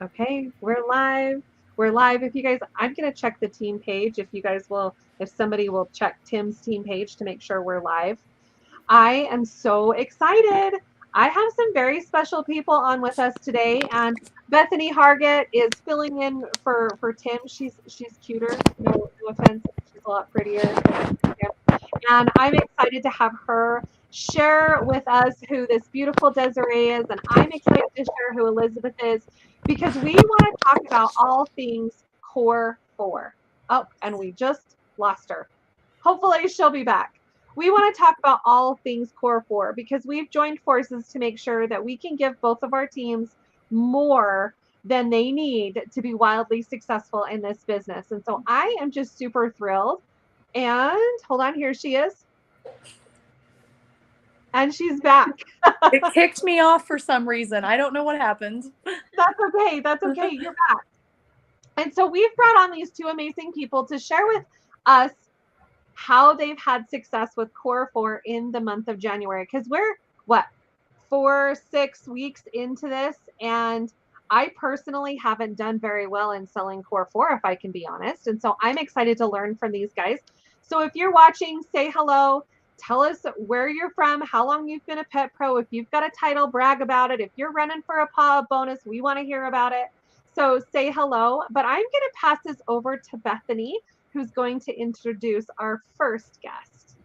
Okay, we're live. We're live. If you guys, I'm going to check the team page. If you guys will, if somebody will check Tim's team page to make sure we're live. I am so excited. I have some very special people on with us today, and Bethany Hargett is filling in for Tim. She's cuter. No offense, she's a lot prettier than Tim. And I'm excited to have her share with us who this beautiful Desiree is, and I'm excited to share who Elisabeth is because we want to talk about all things Core 4. Oh, and we just lost her. Hopefully she'll be back. We want to talk about all things Core 4 because we've joined forces to make sure that we can give both of our teams more than they need to be wildly successful in this business. And so I am just super thrilled. And hold on, here she is. And she's back. It kicked me off for some reason. I don't know what happened. That's okay. That's okay. You're back. And so we've brought on these two amazing people to share with us how they've had success with Core 4 in the month of January. Because we're, 4-6 weeks into this. And I personally haven't done very well in selling Core 4, if I can be honest. And so I'm excited to learn from these guys. So if you're watching, say hello. Tell us where you're from, how long you've been a pet pro. If you've got a title, brag about it. If you're running for a paw bonus, we want to hear about it. So say hello. But I'm going to pass this over to Bethany, who's going to introduce our first guest.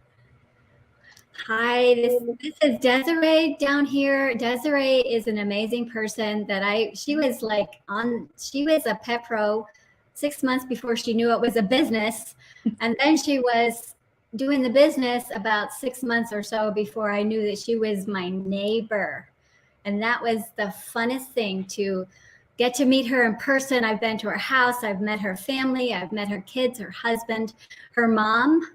Hi, this is Deserae down here. Deserae is an amazing person that she was a pet pro 6 months before she knew it was a business. And then she was doing the business about 6 months or so before I knew that she was my neighbor. And that was the funnest thing, to get to meet her in person. I've been to her house. I've met her family. I've met her kids, her husband, her mom,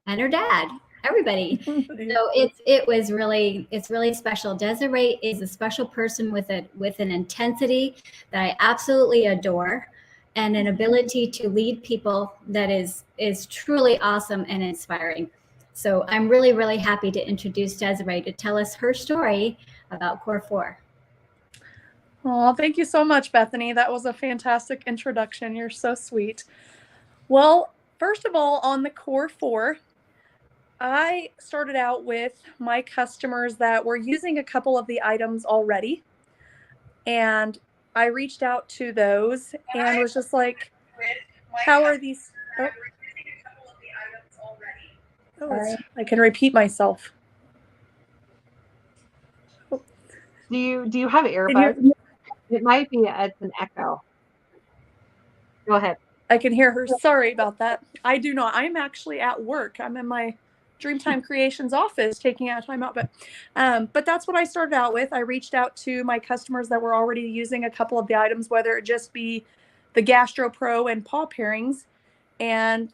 and her dad, everybody. So it's really special. Desiree is a special person with an intensity that I absolutely adore, and an ability to lead people that is truly awesome and inspiring. So I'm really, really happy to introduce Desiree to tell us her story about Core 4. Oh, thank you so much, Bethany. That was a fantastic introduction. You're so sweet. Well, first of all, on the Core 4, I started out with my customers that were using a couple of the items already. And I reached out to those and was just like, how are these? I can repeat myself. Do you have earbuds? It might be an echo. Go ahead. I can hear her. Sorry about that. I do not. I'm actually at work. I'm in my Dreamtime Creations office taking out time out. But that's what I started out with. I reached out to my customers that were already using a couple of the items, whether it just be the Gastro Pro and paw pairings, and,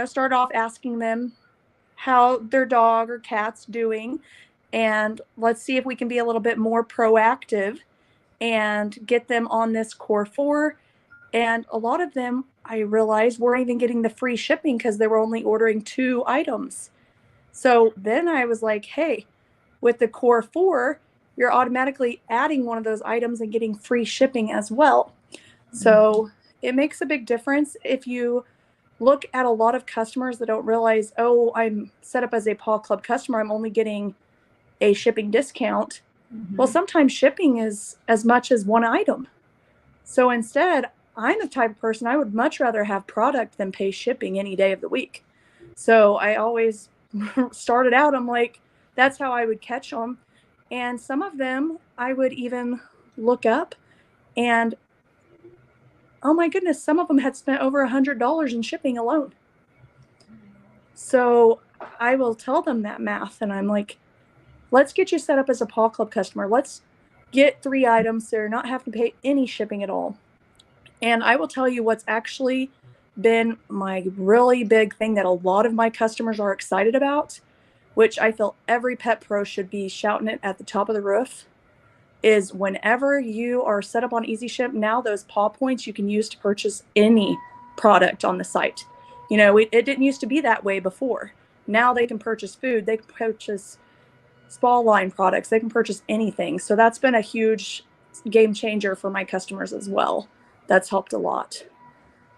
started off asking them how their dog or cat's doing. And let's see if we can be a little bit more proactive and get them on this Core 4. And a lot of them, I realized, weren't even getting the free shipping because they were only ordering 2 items. So then I was like, hey, with the Core 4, you're automatically adding one of those items and getting free shipping as well. So it makes a big difference. If you look at a lot of customers that don't realize, oh, I'm set up as a Paw Club customer, I'm only getting a shipping discount. Mm-hmm. Well, sometimes shipping is as much as 1 item. So instead, I'm the type of person, I would much rather have product than pay shipping any day of the week. So I always started out, I'm like, that's how I would catch them. And some of them I would even look up and, oh my goodness, some of them had spent over $100 in shipping alone. So I will tell them that math, and I'm like, let's get you set up as a Paw Club customer. Let's get 3 items so you're not having to pay any shipping at all. And I will tell you what's actually been my really big thing that a lot of my customers are excited about, which I feel every pet pro should be shouting it at the top of the roof, is whenever you are set up on Easy Ship, now those paw points you can use to purchase any product on the site. It didn't used to be that way before. Now they can purchase food, they can purchase spa line products, they can purchase anything. So that's been a huge game changer for my customers as well. That's helped a lot.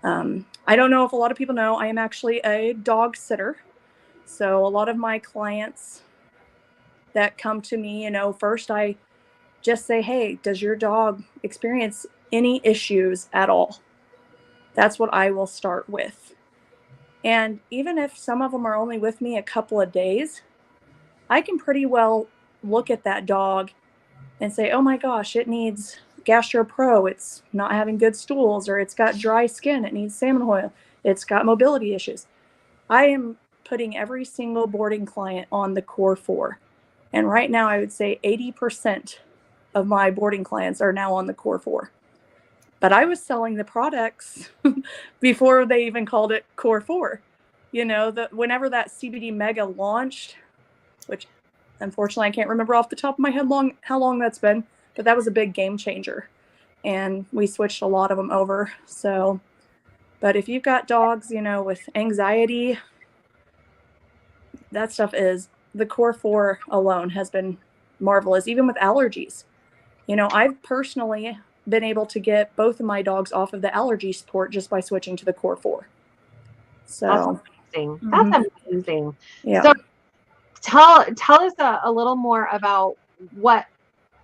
I don't know if a lot of people know, I am actually a dog sitter. So a lot of my clients that come to me, you know, first I just say, hey, does your dog experience any issues at all? That's what I will start with. And even if some of them are only with me a couple of days, I can pretty well look at that dog and say, oh my gosh, it needs GastroPro. It's not having good stools, or it's got dry skin. It needs salmon oil. It's got mobility issues. I am putting every single boarding client on the Core 4. And right now I would say 80% of my boarding clients are now on the Core 4. But I was selling the products before they even called it Core 4. You know, whenever that CBD Mega launched, which unfortunately I can't remember off the top of my head how long that's been, but that was a big game changer. And we switched a lot of them over. So, but if you've got dogs, you know, with anxiety, that stuff is, the Core 4 alone has been marvelous, even with allergies. You know, I've personally been able to get both of my dogs off of the allergy support just by switching to the Core 4. So That's amazing. That's amazing. Yeah. So tell us a little more about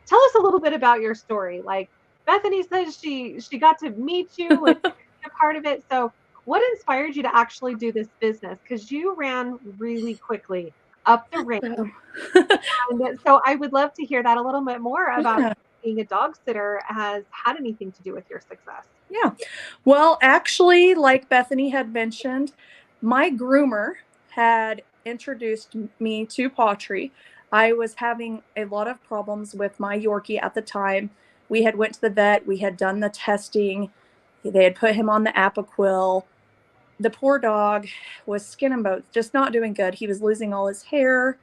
tell us a little bit about your story. Like Bethany says she got to meet you and be a part of it. So what inspired you to actually do this business? Because you ran really quickly up the range. And so I would love to hear that a little bit more about being a dog sitter has had anything to do with your success. Yeah. Well, actually, like Bethany had mentioned, my groomer had introduced me to pottery. I was having a lot of problems with my Yorkie at the time. We had went to the vet. We had done the testing. They had put him on the Apoquil. The poor dog was skin and bones, just not doing good. He was losing all his hair.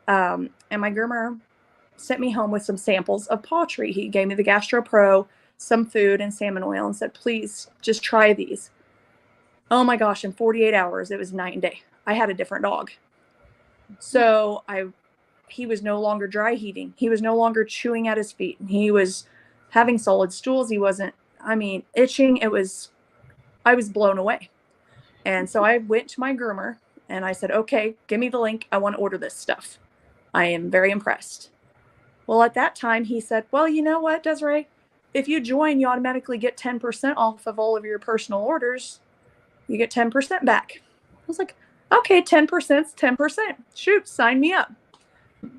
And my groomer sent me home with some samples of pottery. He gave me the GastroPro, some food, and salmon oil, and said, please just try these. Oh my gosh, in 48 hours, it was night and day. I had a different dog. So he was no longer dry heaving. He was no longer chewing at his feet. He was having solid stools. He wasn't, itching. I was blown away. And so I went to my groomer and I said, okay, give me the link. I want to order this stuff. I am very impressed. Well, at that time, he said, well, you know what, Deserae? If you join, you automatically get 10% off of all of your personal orders. You get 10% back. I was like, okay, 10% is 10%. Shoot, sign me up.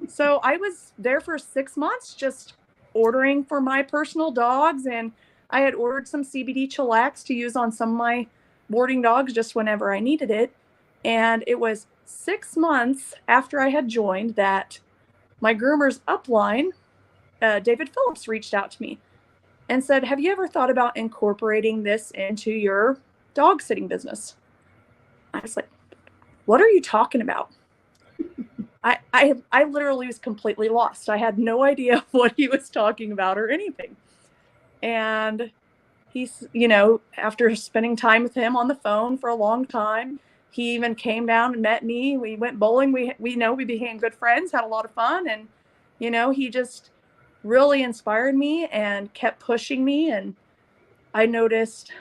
So I was there for 6 months just ordering for my personal dogs. And I had ordered some CBD chillax to use on some of my boarding dogs just whenever I needed it. And it was 6 months after I had joined that my groomer's upline, David Phillips, reached out to me and said, have you ever thought about incorporating this into your dog sitting business? I was like, what are you talking about? I literally was completely lost. I had no idea what he was talking about or anything. And he's, you know, after spending time with him on the phone for a long time, he even came down and met me. We went bowling. We became good friends, had a lot of fun. And, you know, he just really inspired me and kept pushing me. And I noticed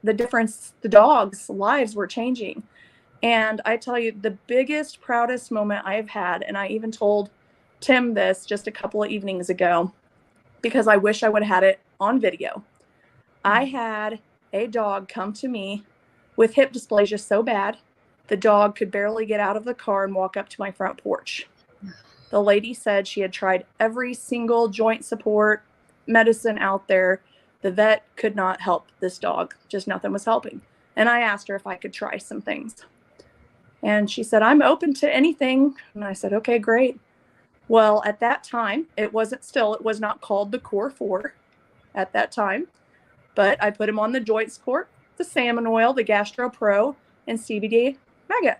the difference. The dogs' lives were changing. And I tell you, the biggest, proudest moment I've had, and I even told Tim this just a couple of evenings ago, because I wish I would have had it on video. I had a dog come to me with hip dysplasia so bad, the dog could barely get out of the car and walk up to my front porch. The lady said she had tried every single joint support medicine out there. The vet could not help this dog. Just nothing was helping. And I asked her if I could try some things. And she said, I'm open to anything. And I said, okay, great. Well, at that time, it was not called the Core 4 at that time. But I put him on the joint support, the salmon oil, the GastroPro, and CBD Mega.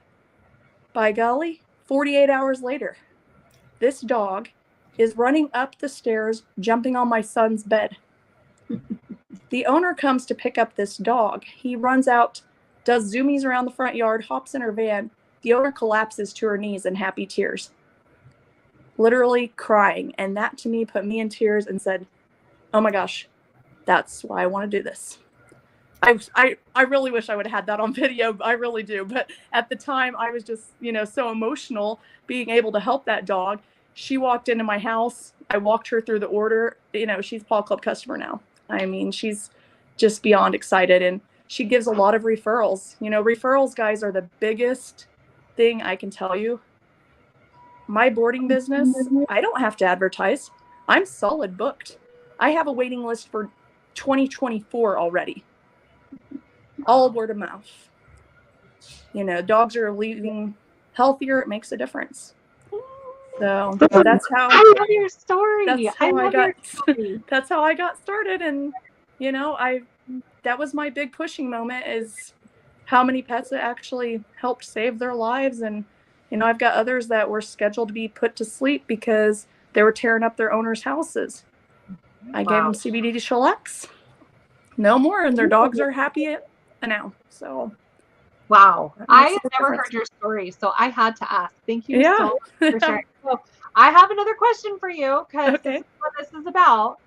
By golly, 48 hours later, this dog is running up the stairs, jumping on my son's bed. The owner comes to pick up this dog. He runs out, does zoomies around the front yard, hops in her van. The owner collapses to her knees in happy tears, literally crying. And that to me put me in tears and said, oh my gosh, that's why I want to do this. I really wish I would have had that on video. I really do. But at the time, I was just, so emotional being able to help that dog. She walked into my house. I walked her through the order. She's a Paw Club customer now. I mean, she's just beyond excited. And she gives a lot of referrals. Referrals, guys, are the biggest thing I can tell you. My boarding business, I don't have to advertise. I'm solid booked. I have a waiting list for 2024 already. All word of mouth. Dogs are leaving healthier. It makes a difference. So that's how I love your story. That's how I got started. And that was my big pushing moment, is how many pets it actually helped save their lives. And I've got others that were scheduled to be put to sleep because they were tearing up their owners' houses. I gave them CBD shellacs. No more, and their dogs are happy now. So wow, I have never heard your story, so I had to ask. Thank you so much for sharing. So I have another question for you, because this is what this is about.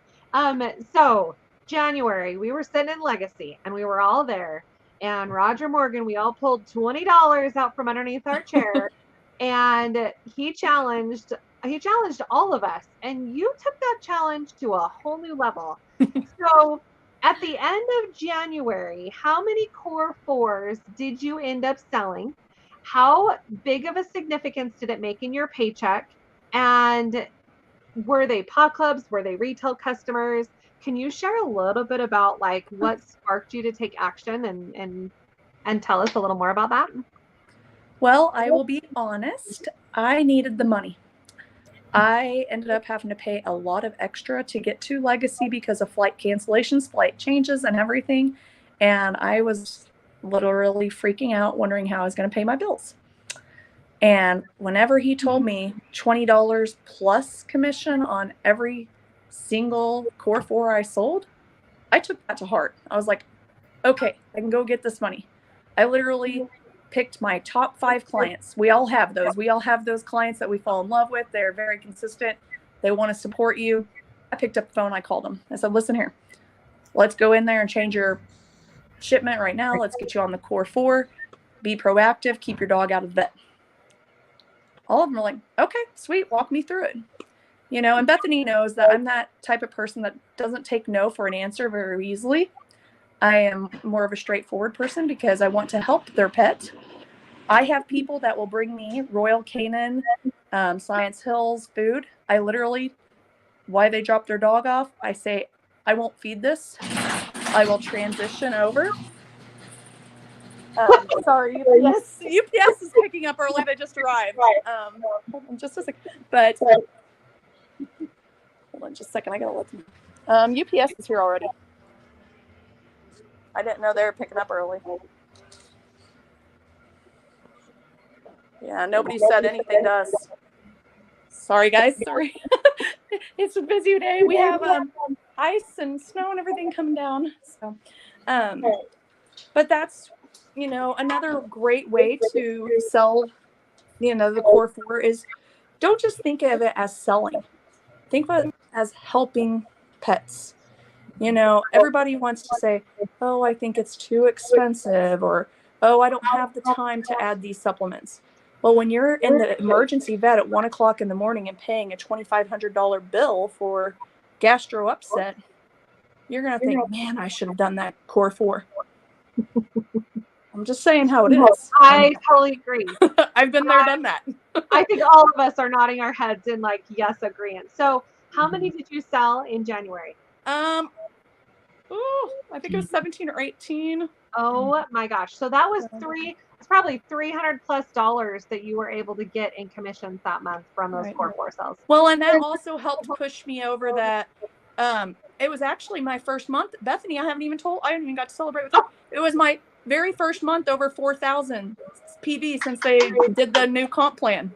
So January, we were sitting in Legacy, and we were all there, and Roger Morgan, we all pulled $20 out from underneath our chair, and he challenged all of us, and you took that challenge to a whole new level. So at the end of January, how many Core 4s did you end up selling? How big of a significance did it make in your paycheck? And were they Paw Clubs? Were they retail customers? Can you share a little bit about what sparked you to take action and tell us a little more about that? Well, I will be honest. I needed the money. I ended up having to pay a lot of extra to get to Legacy because of flight cancellations, flight changes, and everything. And I was literally freaking out, wondering how I was going to pay my bills. And whenever he told me $20 plus commission on every single Core 4 I sold, I took that to heart. I was like, okay, I can go get this money. I literally picked my top 5 clients. We all have those. We all have those clients that we fall in love with. They're very consistent. They want to support you. I picked up the phone. I called them. I said, listen here, let's go in there and change your shipment right now. Let's get you on the Core 4. Be proactive. Keep your dog out of the vet. All of them are like, okay, sweet. Walk me through it. And Bethany knows that I'm that type of person that doesn't take no for an answer very easily. I am more of a straightforward person because I want to help their pet. I have people that will bring me Royal Canin, Science Hills food. I literally, why they drop their dog off, I say, I won't feed this. I will transition over. Sorry, UPS is picking up early. They just arrived. Hold on just a second. But hold on just a second. I gotta let them. UPS is here already. I didn't know they were picking up early. Yeah, nobody said anything to us. Sorry, guys. Sorry. It's a busy day. We have ice and snow and everything coming down. So, but that's, another great way to sell, the Core 4 is, don't just think of it as selling. Think of it as helping pets. Everybody wants to say, oh, I think it's too expensive, or, oh, I don't have the time to add these supplements. Well, when you're in the emergency vet at 1 o'clock in the morning and paying a $2,500 bill for gastro upset, you're going to think, man, I should have done that Core 4. I'm just saying how it is. I totally agree. I've been there, done that. I think all of us are nodding our heads in yes, agreement. So how many did you sell in January? I think it was 17 or 18. Oh my gosh. So that was it's probably $300+ that you were able to get in commissions that month from those Core 4 sales. Well, and that also helped push me over that. It was actually my first month. Bethany, I haven't even got to celebrate with her. It was my very first month over 4,000 PV since they did the new comp plan.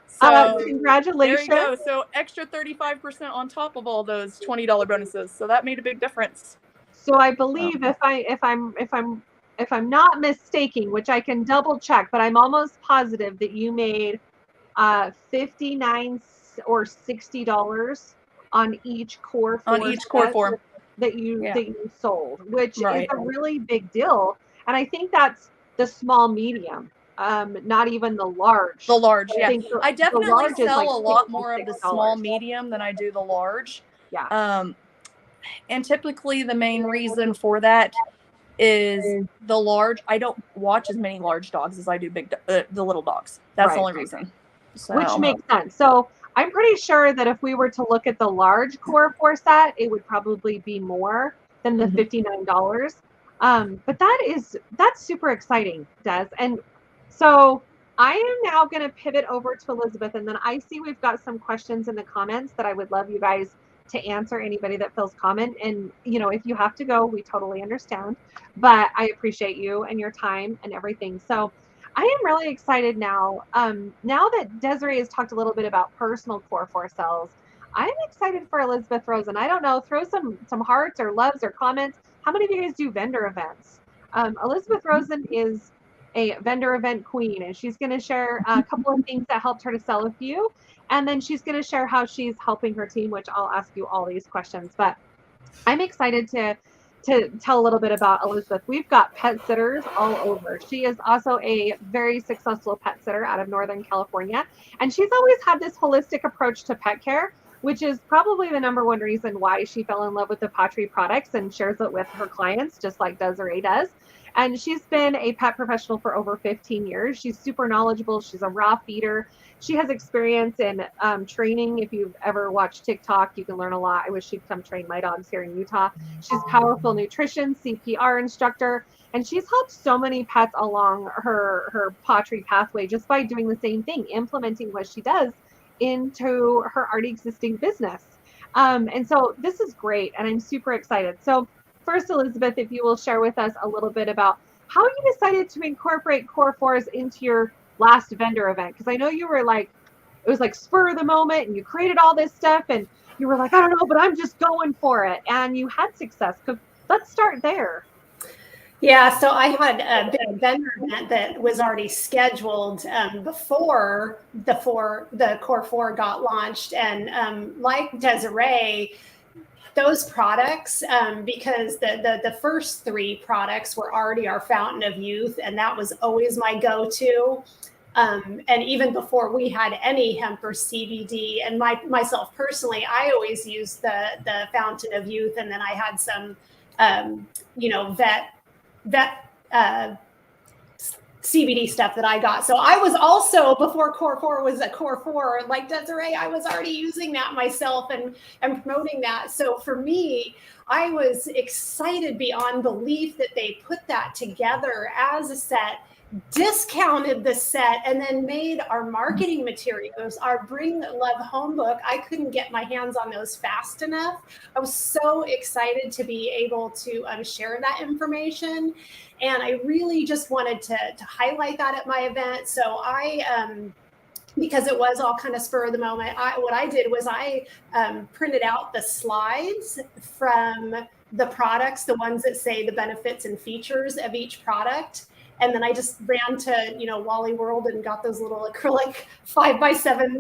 So congratulations. There you go. So extra 35% on top of all those $20 bonuses. So that made a big difference. So I believe if I'm not mistaken, which I can double check, but I'm almost positive that you made $59 or $60 on each core On four each core set four. that you sold, which Right. is a really big deal. And I think that's the small medium, not even the large. The large, I yeah. think I the definitely large is sell like a lot more of the small $66. medium than I do the large. Yeah. And typically the main reason for that is the large. I don't watch as many large dogs as I do the little dogs. That's the only reason. So. Which makes sense. So I'm pretty sure that if we were to look at the large core four set, it would probably be more than the $59. But that's super exciting, Des. And so I am now going to pivot over to Elisabeth, and then I see we've got some questions in the comments that I would love you guys to answer, anybody that feels comment. And if you have to go, we totally understand, but I appreciate you and your time and everything. So I am really excited now. Now that Deserae has talked a little bit about personal core four cells, I'm excited for Elisabeth Rosen. I don't know, throw some hearts or loves or comments. How many of you guys do vendor events? Elisabeth Rosen is a vendor event queen, and she's going to share a couple of things that helped her to sell a few, and then she's going to share how she's helping her team, which I'll ask you all these questions. But I'm excited to tell a little bit about Elisabeth. We've got pet sitters all over. She is also a very successful pet sitter out of Northern California, and she's always had this holistic approach to pet care, which is probably the number one reason why she fell in love with the Patry products and shares it with her clients, just like Deserae does. And she's been a pet professional for over 15 years. She's super knowledgeable. She's a raw feeder. She has experience in training. If you've ever watched TikTok, you can learn a lot. I wish she'd come train my dogs here in Utah. She's powerful nutrition, CPR instructor, and she's helped so many pets along her Patry pathway just by doing the same thing, implementing what she does into her already existing business. And so this is great, and I'm super excited. So first, Elisabeth, if you will share with us a little bit about how you decided to incorporate core fours into your last vendor event, because I know you were like, it was like spur of the moment, and you created all this stuff, and you were like, I don't know, but I'm just going for it, and you had success. Let's start there. Yeah, so I had a big vendor event that was already scheduled before the Core 4 got launched, and like Deserae, those products, because the first three products were already our fountain of youth, and that was always my go-to. And even before we had any hemp or CBD, and myself personally, I always used the fountain of youth, and then I had some, vet CBD stuff that I got. So I was also, before Core 4 was a Core 4, like Deserae, I was already using that myself and promoting that. So for me, I was excited beyond belief that they put that together as a set, discounted the set, and then made our marketing materials, our Bring Love Home book. I couldn't get my hands on those fast enough. I was so excited to be able to share that information. And I really just wanted to highlight that at my event. So I, because it was all kind of spur of the moment, what I did was I printed out the slides from the products, the ones that say the benefits and features of each product. And then I just ran to, Wally World and got those little acrylic 5x7,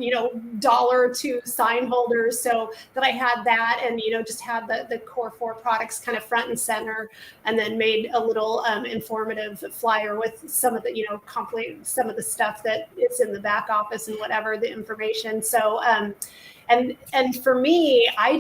$1 sign holders, so that I had that, and, just had the Core 4 products kind of front and center, and then made a little informative flyer with some of the, some of the stuff that is in the back office and whatever the information. So, and for me, I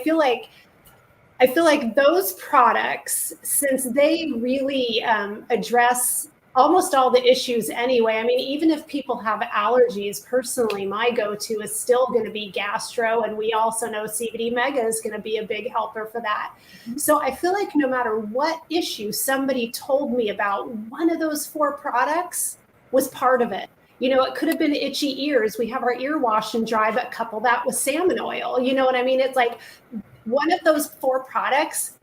feel like those products, since they really address almost all the issues anyway. I mean, even if people have allergies, personally, my go-to is still going to be gastro. And we also know CBD Mega is going to be a big helper for that. Mm-hmm. So I feel like no matter what issue somebody told me about, one of those 4 products was part of it. It could have been itchy ears. We have our ear wash and dry, but couple that with salmon oil. You know what I mean? It's like one of those 4 products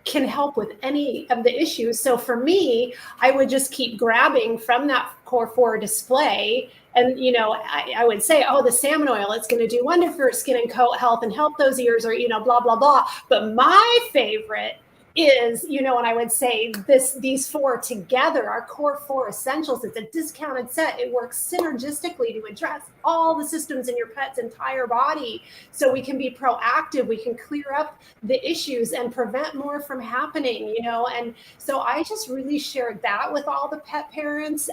can help with any of the issues. So for me, I would just keep grabbing from that Core 4 display. And, I would say, oh, the salmon oil, it's going to do wonderful for skin and coat health and help those ears, or, blah, blah, blah. But my favorite is, and I would say these 4 together, our core 4 essentials, it's a discounted set. It works synergistically to address all the systems in your pet's entire body. So we can be proactive, we can clear up the issues and prevent more from happening, and so I just really shared that with all the pet parents.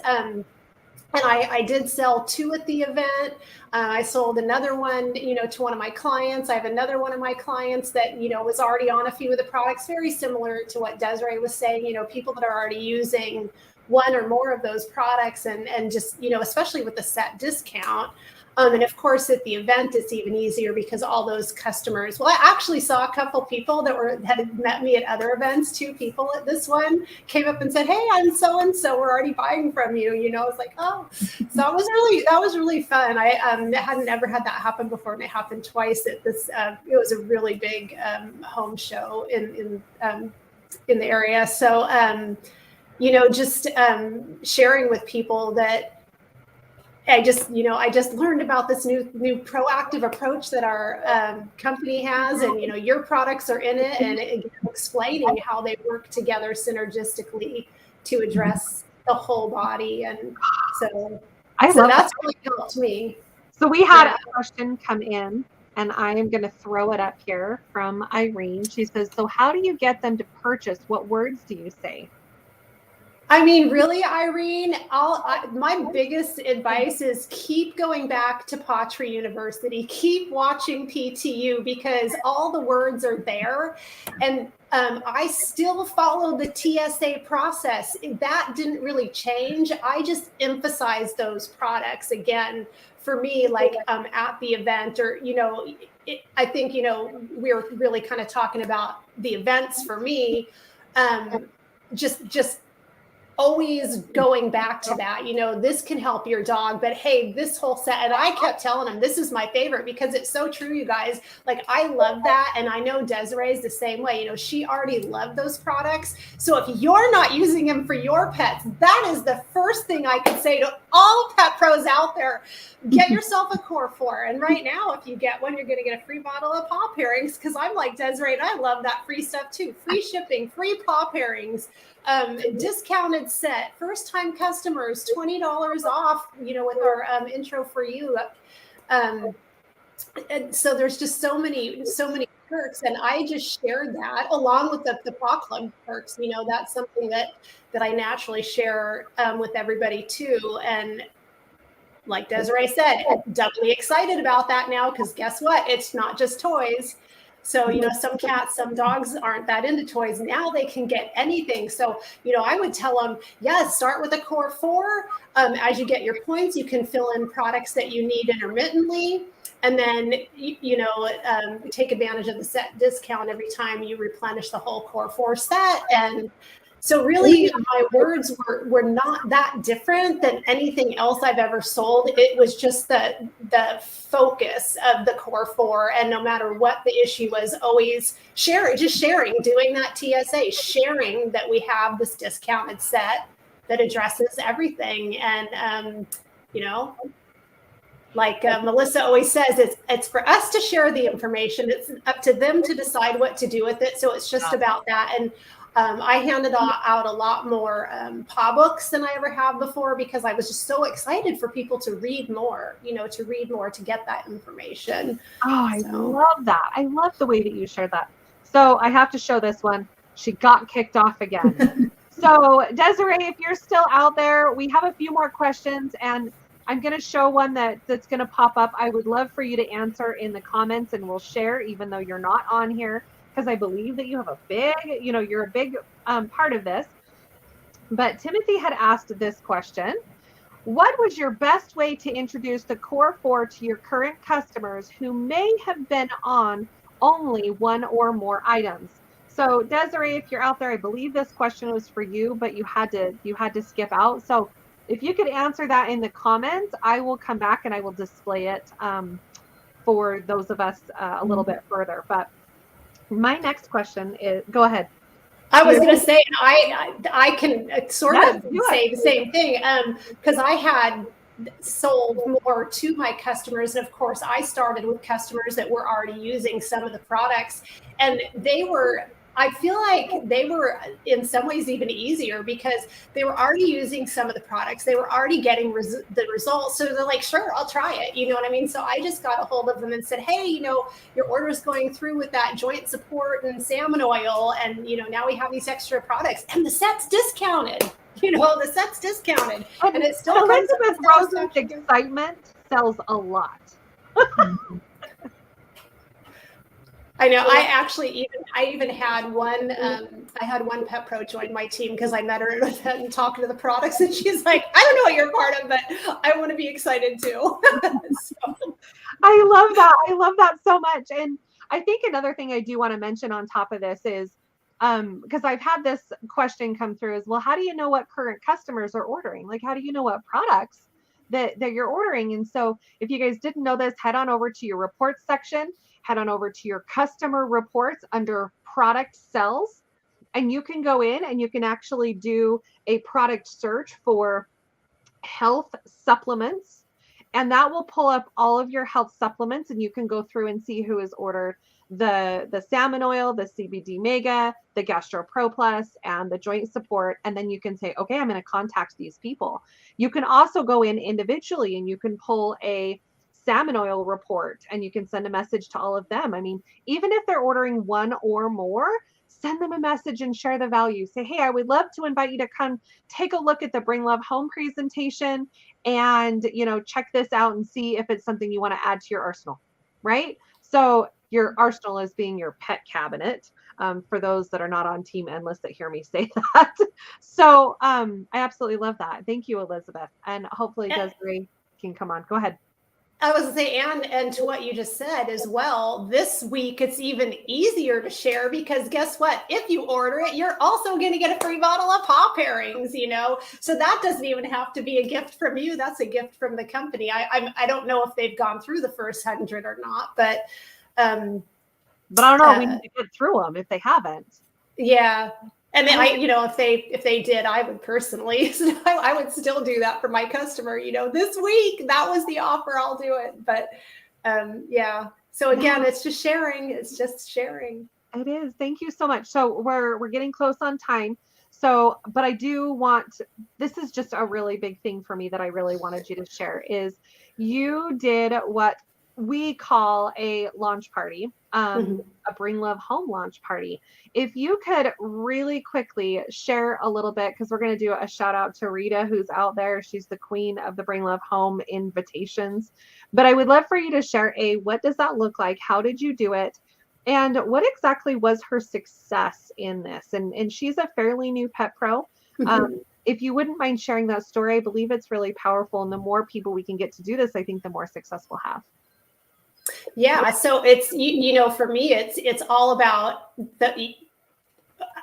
And I did sell 2 at the event. I sold another one, to one of my clients. I have another one of my clients that, was already on a few of the products, very similar to what Deserae was saying, people that are already using one or more of those products and just, especially with the set discount. And of course, at the event, it's even easier because all those customers, well, I actually saw a couple people that had met me at other events. 2 people at this one came up and said, "Hey, I'm so-and-so, we're already buying from you." I was like, oh, so that was really fun. I hadn't ever had that happen before, and it happened twice at this. It was a really big home show in the area. So, just sharing with people that I just learned about this new proactive approach that our company has, and your products are in it, and explaining how they work together synergistically to address the whole body, and so that's really helped me. So we had a question come in, and I am going to throw it up here from Irene. She says, "So how do you get them to purchase? What words do you say?" I mean, really, Irene, my biggest advice is keep going back to Patry University, keep watching PTU, because all the words are there. And I still follow the TSA process. That didn't really change. I just emphasize those products again. For me, like at the event, or, I think, we're really kind of talking about the events for me. Just always going back to that, this can help your dog, but hey, this whole set, and I kept telling them, this is my favorite, because it's so true, you guys. Like, I love that. And I know Deserae is the same way. She already loved those products. So if you're not using them for your pets, that is the first thing I could say to all pet pros out there. Get yourself a core 4. And right now, if you get one, you're going to get a free bottle of paw pairings, because I'm like Deserae, and I love that free stuff too. Free shipping, free paw pairings. Discounted set, first time customers, $20 off, with our intro for you. And so there's just so many perks, and I just shared that along with the Paw Club perks. That's something that I naturally share with everybody too. And like Deserae said, doubly excited about that now, because guess what? It's not just toys. So, some cats, some dogs aren't that into toys. Now they can get anything. So, I would tell them, start with a core 4. As you get your points, you can fill in products that you need intermittently. And then, take advantage of the set discount every time you replenish the whole core 4 set. And so really, my words were not that different than anything else I've ever sold. It was just the focus of the core 4. And no matter what the issue was, always sharing, doing that TSA, sharing that we have this discounted set that addresses everything. And, like Melissa always says, it's for us to share the information. It's up to them to decide what to do with it. So it's just about that. And I handed out a lot more paw books than I ever have before, because I was just so excited for people to read more, to get that information. Oh, I love that. I love the way that you shared that. So I have to show this one. She got kicked off again. So Deserae, if you're still out there, we have a few more questions, and I'm going to show one that's going to pop up. I would love for you to answer in the comments, and we'll share, even though you're not on here, because I believe that you have a big, you're a big part of this. But Timothy had asked this question: what was your best way to introduce the core 4 to your current customers who may have been on only one or more items? So Deserae, if you're out there, I believe this question was for you, but you had to skip out. So if you could answer that in the comments, I will come back and I will display it for those of us a little bit further. But my next question is, go ahead. I was going to say, I can sort of say the same thing, because I had sold more to my customers. And of course, I started with customers that were already using some of the products, and I feel like they were in some ways even easier because they were already using some of the products. They were already getting the results. So they're like, sure, I'll try it. You know what I mean? So I just got a hold of them and said, hey, your order is going through with that joint support and salmon oil. And, now we have these extra products and the set's discounted. The set's discounted. And it still Elisabeth Rosen's excitement sells a lot. I know. I even had one. I had one pet pro join my team because I met her and talking to the products, and she's like, "I don't know what you're part of, but I want to be excited too." So. I love that. I love that so much. And I think another thing I do want to mention on top of this is, because I've had this question come through is, well, how do you know what current customers are ordering? Like, how do you know what products that you're ordering? And so if you guys didn't know this, head on over to your reports section, head on over to your customer reports under product sales, and you can go in and you can actually do a product search for health supplements, and that will pull up all of your health supplements, and you can go through and see who has ordered the salmon oil, the CBD Mega, the Gastro Pro Plus, and the joint support. And then you can say, okay, I'm going to contact these people. You can also go in individually and you can pull a salmon oil report and you can send a message to all of them. I mean, even if they're ordering one or more, send them a message and share the value. Say, hey, I would love to invite you to come take a look at the Bring Love Home presentation and, check this out and see if it's something you want to add to your arsenal, right? So your arsenal is being your pet cabinet, for those that are not on Team Endless that hear me say that. So I absolutely love that. Thank you, Elisabeth. And hopefully Deserae can come on. Go ahead. I was going to say, and to what you just said as well, this week it's even easier to share because guess what? If you order it, you're also going to get a free bottle of paw pairings, So that doesn't even have to be a gift from you. That's a gift from the company. I don't know if they've gone through the first 100 or not, but I don't know. We need to get through them if they haven't. Yeah. And then if they did, I would personally, I would still do that for my customer, this week, that was the offer, I'll do it. But yeah. So again, it's just sharing. It's just sharing. It is. Thank you so much. So we're getting close on time. So, but I do want, this is just a really big thing for me that I really wanted you to share is you did what we call a launch party, a Bring Love Home launch party. If you could really quickly share a little bit, because we're going to do a shout out to Rita, who's out there. She's the queen of the Bring Love Home invitations. But I would love for you to share what does that look like? How did you do it? And what exactly was her success in this? And she's a fairly new pet pro. If you wouldn't mind sharing that story, I believe it's really powerful. And the more people we can get to do this, I think the more success we'll have. Yeah. So it's, for me, it's all about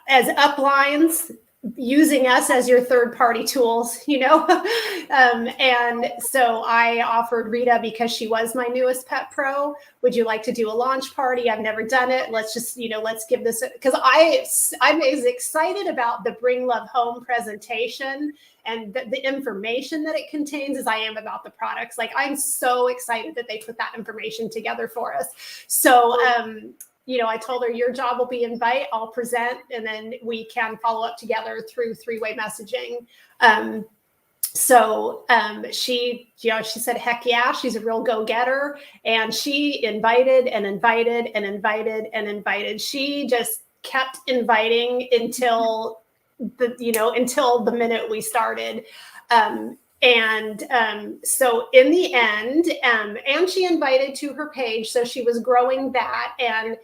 as uplines, using us as your third-party tools, and so I offered Rita because she was my newest pet pro. Would you like to do a launch party? I've never done it. Let's just, let's give this, because I'm as excited about the Bring Love Home presentation and the information that it contains as I am about the products. Like, I'm so excited that they put that information together for us. So, I told her your job will be invite, I'll present, and then we can follow up together through three-way messaging. So she said, heck yeah, she's a real go-getter. And she invited and invited and invited and invited. She just kept inviting until the minute we started. So in the end, and she invited to her page, so she was growing that. And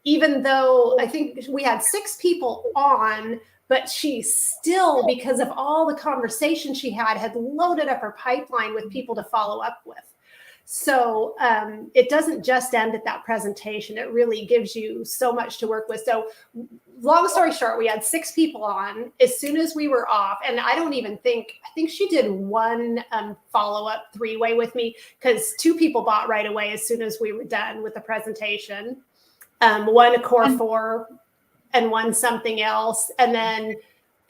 even though I think we had 6 people on, but she still, because of all the conversation she had loaded up her pipeline with people to follow up with. So it doesn't just end at that presentation. It really gives you so much to work with. So long story short, we had 6 people on as soon as we were off. And I think she did one follow-up 3-way with me because 2 people bought right away as soon as we were done with the presentation. One a Core 4 and one something else. And then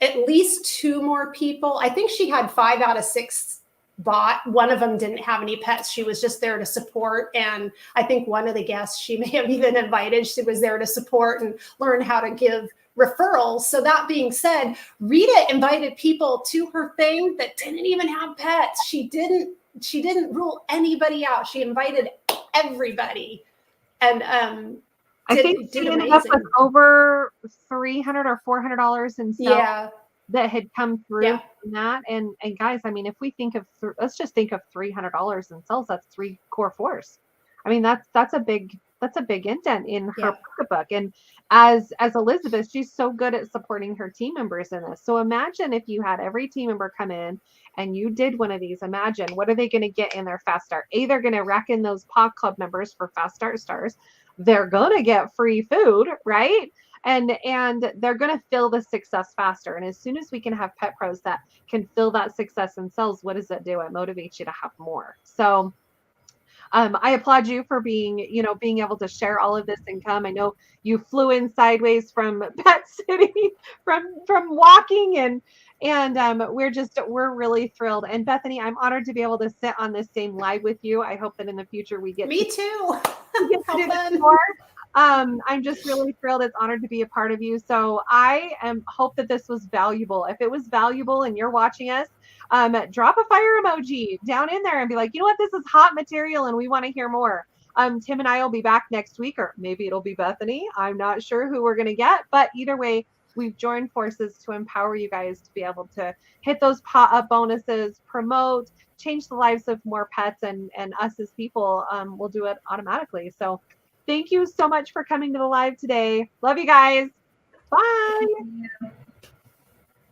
at least 2 more people. I think she had 5 out of 6 bought. One of them didn't have any pets. She was just there to support. And I think one of the guests she may have even invited, she was there to support and learn how to give referrals. So that being said, Rita invited people to her thing that didn't even have pets. She didn't rule anybody out. She invited everybody. And I think she ended up with over $300 or $400 in sales that had come through from that. And guys, I mean, if we think of, let's just think of $300 in sales, that's 3 core 4s. I mean, that's a big indent in her pocketbook. And as Elisabeth, she's so good at supporting her team members in this. So imagine if you had every team member come in and you did one of these. Imagine, what are they going to get in their Fast Start? They're going to rack in those Pod Club members for Fast Start stars. They're going to get free food, right? And they're going to feel the success faster. And as soon as we can have pet pros that can feel that success in sales, what does it do? It motivates you to have more. So I applaud you for being able to share all of this income. I know you flew in sideways from Pet City, from walking, and we're really thrilled. And Bethany, I'm honored to be able to sit on this same live with you. I hope that in the future we get to do this more. I'm just really thrilled. It's honored to be a part of you. So I hope that this was valuable. If it was valuable and you're watching us, drop a fire emoji down in there and be like, you know what, this is hot material and we want to hear more. Tim and I will be back next week, or maybe it'll be Bethany. I'm not sure who we're going to get, but either way, we've joined forces to empower you guys to be able to hit those pop-up bonuses, promote, change the lives of more pets, and us as people will do it automatically. So thank you so much for coming to the live today. Love you guys. Bye.